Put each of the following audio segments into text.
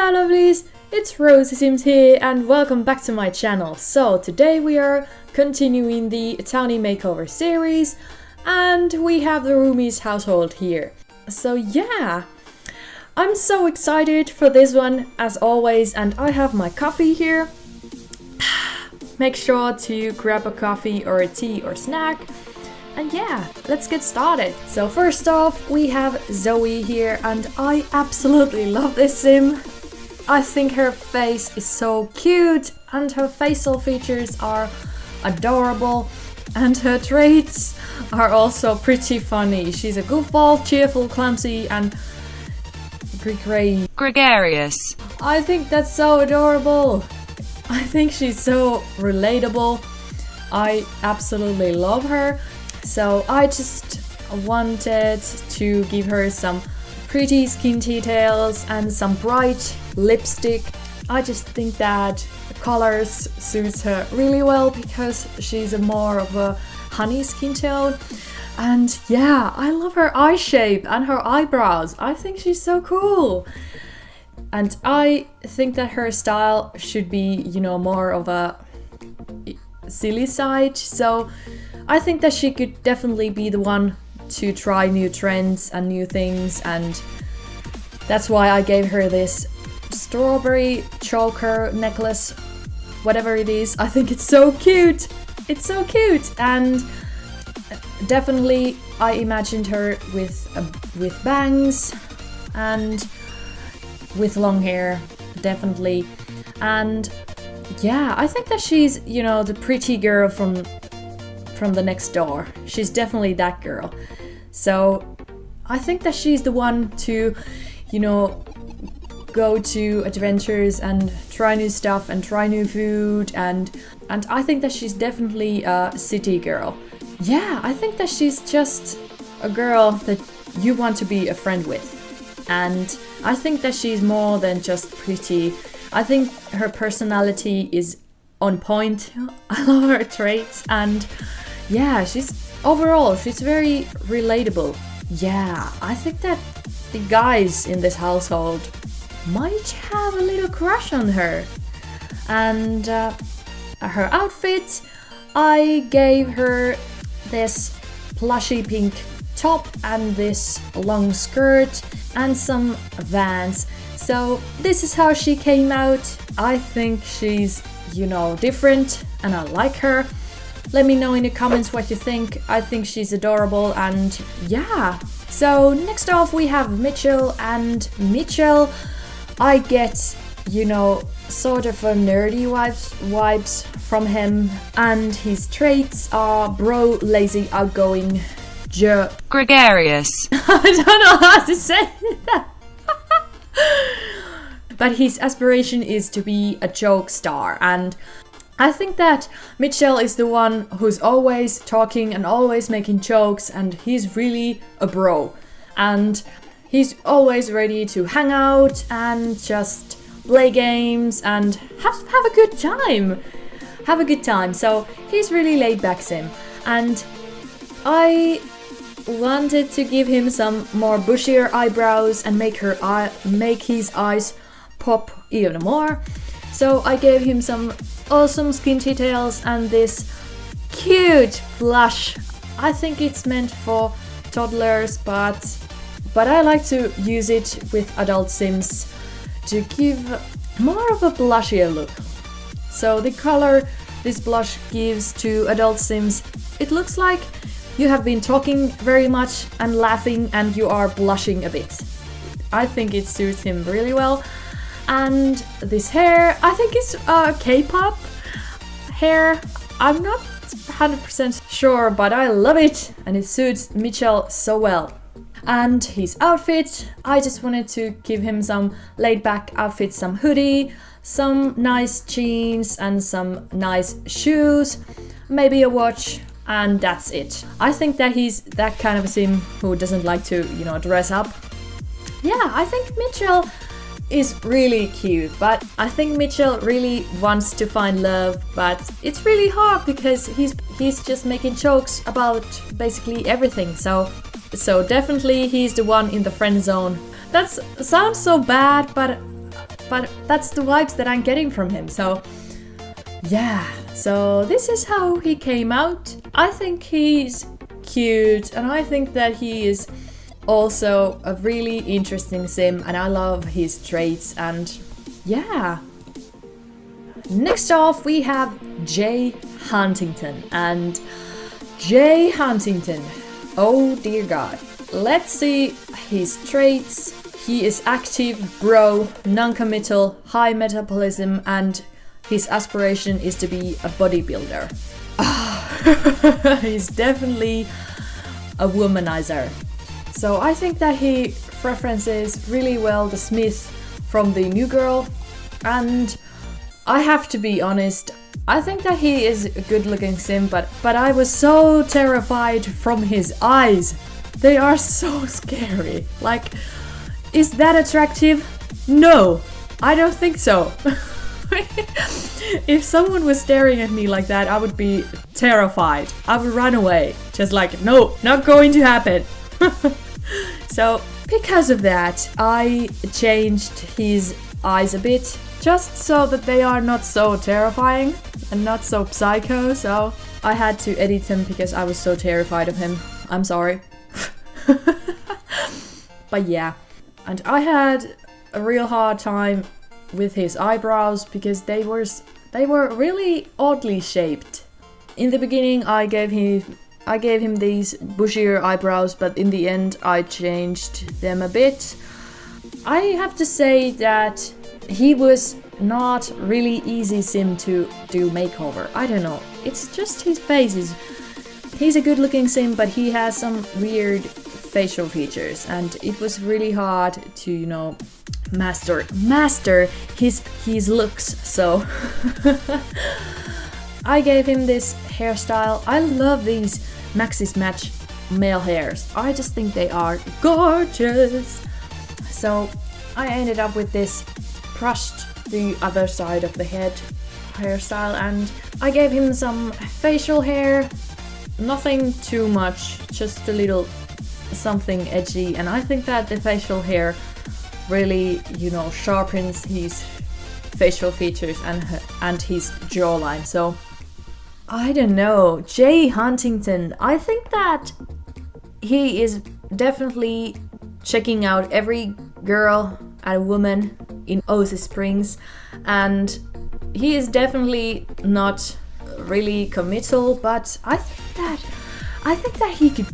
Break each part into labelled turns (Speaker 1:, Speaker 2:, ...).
Speaker 1: Hello lovelies, it's ROSIESIMS here and welcome back to my channel. So today we are continuing the Townie Makeover series and we have the Roomies household here. So yeah, I'm so excited for this one as always, and I have my coffee here. Make sure to grab a coffee or a tea or snack. And yeah, let's get started. So first off, we have Zoe here and I absolutely love this sim. I think her face is so cute and her facial features are adorable and her traits are also pretty funny. She's a goofball, cheerful, clumsy and gregarious. I think that's so adorable. I think she's so relatable. I absolutely love her. So I just wanted to give her some pretty skin details and some bright lipstick. I just think that the colors suits her really well because she's a more of a honey skin tone. And yeah, I love her eye shape and her eyebrows. I think she's so cool. And I think that her style should be, you know, more of a silly side. So I think that she could definitely be the one to try new trends and new things, and that's why I gave her this strawberry choker necklace, whatever it is. I think it's so cute. It's so cute, and definitely I imagined her with bangs and with long hair, definitely. And yeah, I think that she's, you know, the pretty girl from the next door. She's definitely that girl. So I think that she's the one to, you know, go to adventures and try new stuff and try new food, and I think that she's definitely a city girl. Yeah, I think that she's just a girl that you want to be a friend with. And I think that she's more than just pretty. I think her personality is on point. I love her traits, and yeah, she's very relatable. Yeah, I think that the guys in this household might have a little crush on her. And her outfit, I gave her this plushy pink top and this long skirt and some Vans. So this is how she came out. I think she's, you know, different and I like her. Let me know in the comments what you think. I think she's adorable, and yeah. So next off we have Mitchell, and Mitchell, I get, you know, sort of a nerdy vibes from him, and his traits are bro, lazy, outgoing, gregarious. I don't know how to say that. But his aspiration is to be a joke star, and I think that Mitchell is the one who's always talking and always making jokes, and he's really a bro. And he's always ready to hang out and just play games and have a good time. Have a good time. So he's really laid back sim. And I wanted to give him some more bushier eyebrows and make his eyes pop even more. So I gave him some awesome skin details and this cute blush. I think it's meant for toddlers, but I like to use it with adult sims to give more of a blushier look. So the color this blush gives to adult sims, it looks like you have been talking very much and laughing and you are blushing a bit. I think it suits him really well. And this hair, I think it's K-pop hair. I'm not 100% sure, but I love it and it suits Mitchell so well. And his outfit, I just wanted to give him some laid back outfit, some hoodie, some nice jeans and some nice shoes, maybe a watch, and that's it. I think that he's that kind of a sim who doesn't like to, you know, dress up. Yeah, I think Mitchell is really cute, but I think Mitchell really wants to find love, but it's really hard because he's just making jokes about basically everything. So definitely he's the one in the friend zone. That sounds so bad, but but that's the vibes that I'm getting from him. So yeah, so this is how he came out. I think he's cute, and I think that he is also a really interesting sim, and I love his traits, and yeah. Next off we have Jay Huntington, and Jay Huntington, oh dear god. Let's see his traits. He is active, bro, non-committal, high metabolism, and his aspiration is to be a bodybuilder. He's definitely a womanizer. So I think that he references really well the Smith from the New Girl, and I have to be honest, I think that he is a good looking sim, but I was so terrified from his eyes. They are so scary. Like, is that attractive? No, I don't think so. If someone was staring at me like that, I would be terrified. I would run away. Just like, no, not going to happen. So, because of that, I changed his eyes a bit, just so that they are not so terrifying and not so psycho. So, I had to edit them because I was so terrified of him. I'm sorry. But yeah, and I had a real hard time with his eyebrows because they were really oddly shaped. In the beginning I gave him these bushier eyebrows, but in the end I changed them a bit. I have to say that he was not really easy sim to do makeover. I don't know, it's just his face is. He's a good looking sim, but he has some weird facial features, and it was really hard to, you know, master his looks. So I gave him this hairstyle. I love these Maxis Match male hairs. I just think they are gorgeous. So I ended up with this brushed the other side of the head hairstyle, and I gave him some facial hair. Nothing too much, just a little something edgy, and I think that the facial hair really, you know, sharpens his facial features and his jawline. So I don't know, Jay Huntington, I think that he is definitely checking out every girl and woman in Oasis Springs, and he is definitely not really committal, but I think that he could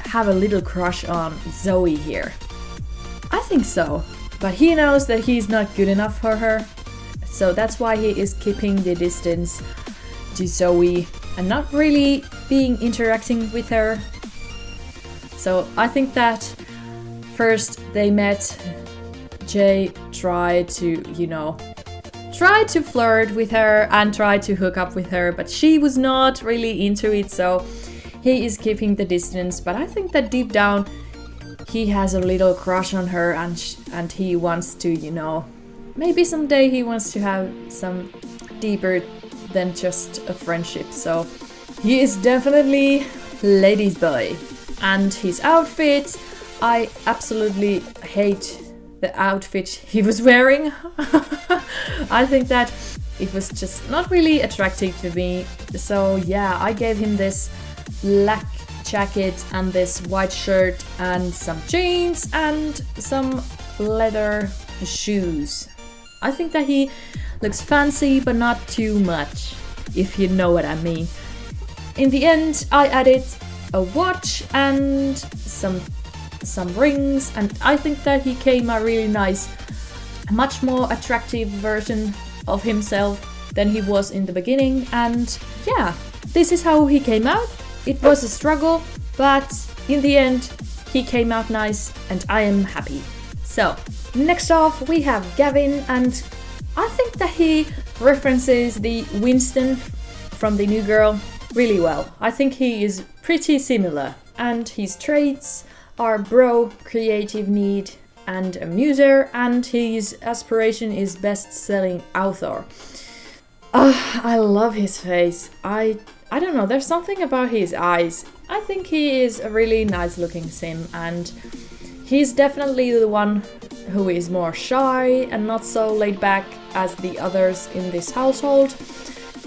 Speaker 1: have a little crush on Zoe here. I think so, but he knows that he's not good enough for her, so that's why he is keeping the distance to Zoe and not really interacting with her. So I think that first they met, Jay tried to, you know, tried to flirt with her and tried to hook up with her, but she was not really into it, so he is keeping the distance. But I think that deep down he has a little crush on her, and he wants to, you know, maybe someday he wants to have some deeper than just a friendship. So he is definitely ladies boy. And his outfit, I absolutely hate the outfit he was wearing. I think that it was just not really attractive to me. So yeah, I gave him this black jacket and this white shirt and some jeans and some leather shoes. I think that he looks fancy, but not too much, if you know what I mean. In the end, I added a watch and some rings, and I think that he came a really nice, much more attractive version of himself than he was in the beginning. And yeah, this is how he came out. It was a struggle, but in the end he came out nice and I am happy. So next off we have Gavin, and I think that he references the Winston from the New Girl really well. I think he is pretty similar, and his traits are bro, creative need, and a muser, and his aspiration is best-selling author. I love his face. I don't know, there's something about his eyes. I think he is a really nice looking sim, and he's definitely the one who is more shy and not so laid back as the others in this household.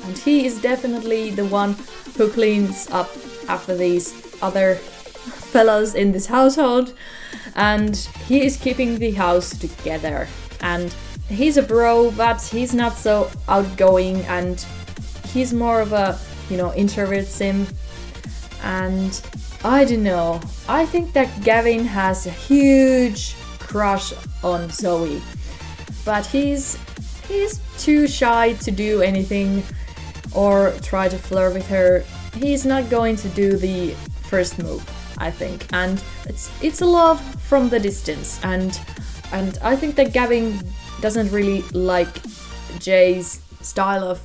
Speaker 1: And he is definitely the one who cleans up after these other fellows in this household. And he is keeping the house together. And he's a bro, but he's not so outgoing, and he's more of a, introvert sim. And I don't know, I think that Gavin has a huge crush on Zoe, but he's too shy to do anything or try to flirt with her. He's not going to do the first move, I think, and it's a love from the distance. And I think that Gavin doesn't really like Jay's style of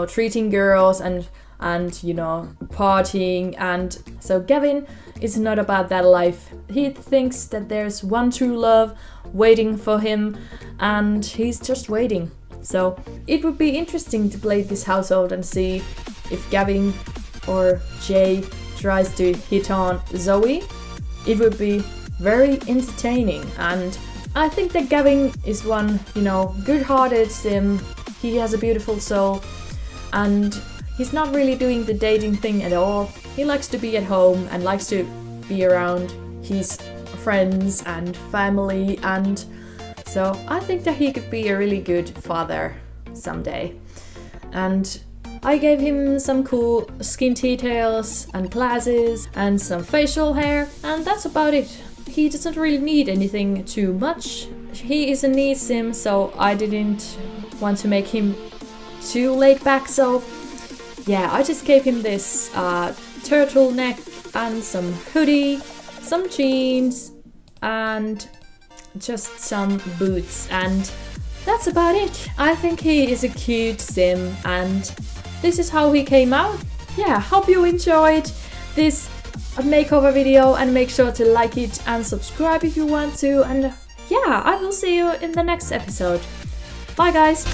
Speaker 1: treating girls and partying, and so Gavin is not about that life. He thinks that there's one true love waiting for him, and he's just waiting. So it would be interesting to play this household and see if Gavin or Jay tries to hit on Zoe. It would be very entertaining, and I think that Gavin is one, good-hearted sim. He has a beautiful soul, and he's not really doing the dating thing at all. He likes to be at home and likes to be around his friends and family, and so I think that he could be a really good father someday. And I gave him some cool skin details and glasses and some facial hair, and that's about it. He doesn't really need anything too much. He is a neat sim, so I didn't want to make him too laid back, so yeah, I just gave him this turtleneck and some hoodie, some jeans, and just some boots, and that's about it. I think he is a cute sim, and this is how he came out. Yeah, hope you enjoyed this makeover video, and make sure to like it and subscribe if you want to, and yeah, I will see you in the next episode. Bye guys!